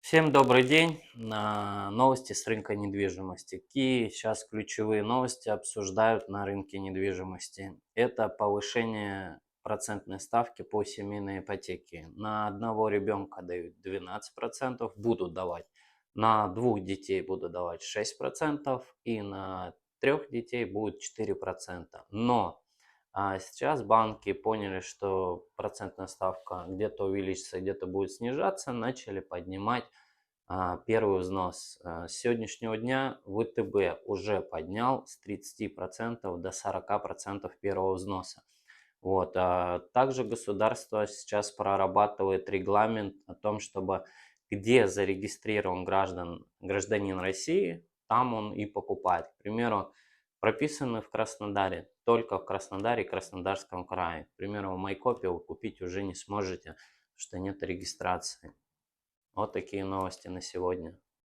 Всем добрый день. Новости с рынка недвижимости. Какие сейчас ключевые новости обсуждают на рынке недвижимости? Это повышение процентной ставки по семейной ипотеке. На одного ребенка дают 12%, будут давать. На двух детей будут давать 6% и на трех детей будет 4%. Но сейчас банки поняли, что процентная ставка где-то увеличится, где-то будет снижаться, начали поднимать первый взнос. С сегодняшнего дня ВТБ уже поднял с 30% до 40% первого взноса. Вот. Также государство сейчас прорабатывает регламент о том, чтобы где зарегистрирован гражданин России, там он и покупает. К примеру, прописаны в Краснодаре, только в Краснодаре и Краснодарском крае. К примеру, в Майкопе вы купить уже не сможете, потому что нет регистрации. Вот такие новости на сегодня.